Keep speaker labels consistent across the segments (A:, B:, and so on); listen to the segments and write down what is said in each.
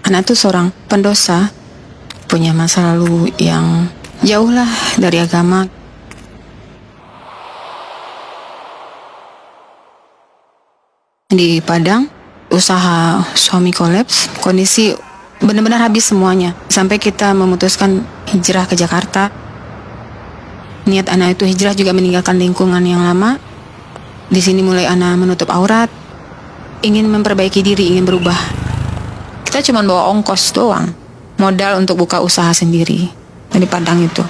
A: Anak itu seorang pendosa, punya masa lalu yang jauh lah dari agama. Di Padang, usaha suami kolaps, kondisi benar-benar habis semuanya. Sampai kita memutuskan hijrah ke Jakarta. Niat anak itu hijrah juga meninggalkan lingkungan yang lama. Di sini mulai anak menutup aurat, ingin memperbaiki diri, ingin berubah. Kita cuma bawa ongkos doang, modal untuk buka usaha sendiri dari Padang itu.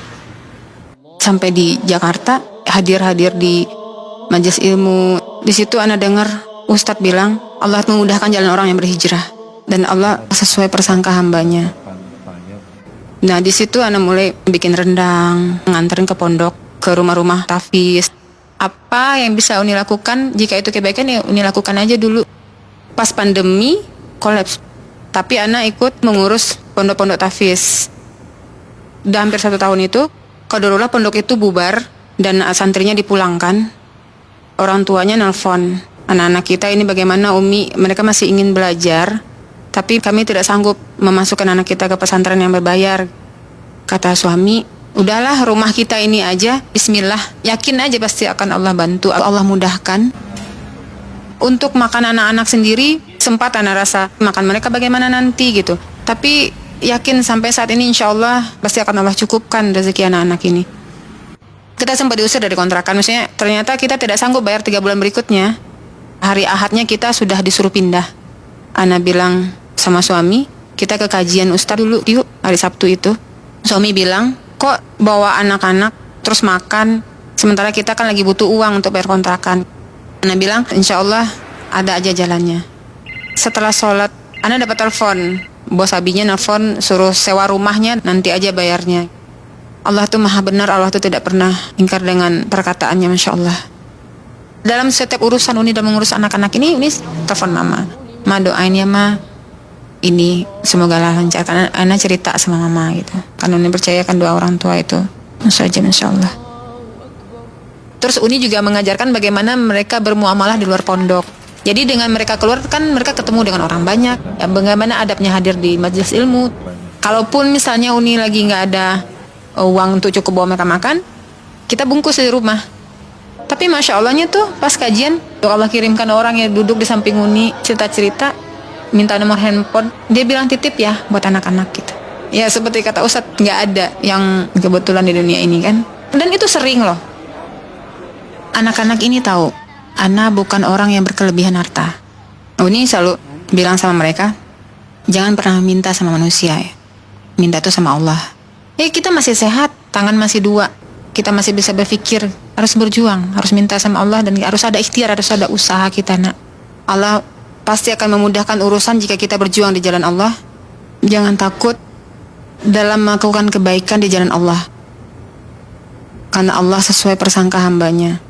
A: Sampai di Jakarta, hadir di majelis ilmu. Di situ anak dengar Ustadz bilang, Allah memudahkan jalan orang yang berhijrah dan Allah sesuai persangka hambanya. Nah di situ anak mulai bikin rendang, nganterin ke pondok, ke rumah-rumah tahfiz. Apa yang bisa Uni lakukan? Jika itu kebaikan ya Uni lakukan aja dulu. Pas pandemi kolaps, tapi anak ikut mengurus pondok-pondok tahfiz. Udah hampir 1 tahun itu, qadarullah pondok itu bubar dan santrinya dipulangkan. Orang tuanya nelpon, anak-anak kita ini bagaimana Umi? Mereka masih ingin belajar, tapi kami tidak sanggup memasukkan anak kita ke pesantren yang berbayar. Kata suami, udahlah rumah kita ini aja, bismillah, yakin aja pasti akan Allah bantu, Allah mudahkan. Untuk makan anak-anak sendiri, sempat anak rasa makan mereka bagaimana nanti gitu. Tapi yakin sampai saat ini insya Allah pasti akan Allah cukupkan rezeki anak-anak ini. Kita sempat diusir dari kontrakan, maksudnya ternyata kita tidak sanggup bayar 3 bulan berikutnya. Hari Ahadnya kita sudah disuruh pindah. Ana bilang sama suami, kita ke kajian Ustadz dulu yuk, hari Sabtu itu. Suami bilang, kok bawa anak-anak terus makan, sementara kita kan lagi butuh uang untuk bayar kontrakan. Ana bilang, insya Allah ada aja jalannya. Setelah sholat, Ana dapat telepon, bos abinya nelfon suruh sewa rumahnya, nanti aja bayarnya. Allah tuh maha benar, Allah tuh tidak pernah ingkar dengan perkataannya, Masya Allah. Dalam setiap urusan Uni dalam mengurus anak-anak ini telepon mama. Ma doain ya ma, ini semoga lancar. Karena Ana cerita sama mama gitu. Karena Uni percaya kan doa orang tua itu saja, Masya Allah. Terus Uni juga mengajarkan bagaimana mereka bermuamalah di luar pondok. Jadi dengan mereka keluar kan mereka ketemu dengan orang banyak. Ya, bagaimana adabnya hadir di majelis ilmu. Kalaupun misalnya Uni lagi nggak ada uang untuk cukup bawa mereka makan, kita bungkus di rumah. Tapi Masya Allahnya tuh pas kajian, Allah kirimkan orang yang duduk di samping Uni, cerita-cerita, minta nomor handphone. Dia bilang titip ya buat anak-anak gitu. Ya seperti kata Ustadz, nggak ada yang kebetulan di dunia ini kan. Dan itu sering loh. Anak-anak ini tahu, Ana bukan orang yang berkelebihan harta. Uni selalu bilang sama mereka, jangan pernah minta sama manusia ya. Minta tuh sama Allah. Kita masih sehat, tangan masih 2. Kita masih bisa berpikir, harus berjuang, harus minta sama Allah dan harus ada ikhtiar, harus ada usaha kita nak. Allah pasti akan memudahkan urusan jika kita berjuang di jalan Allah. Jangan takut dalam melakukan kebaikan di jalan Allah. Karena Allah sesuai persangka hambanya.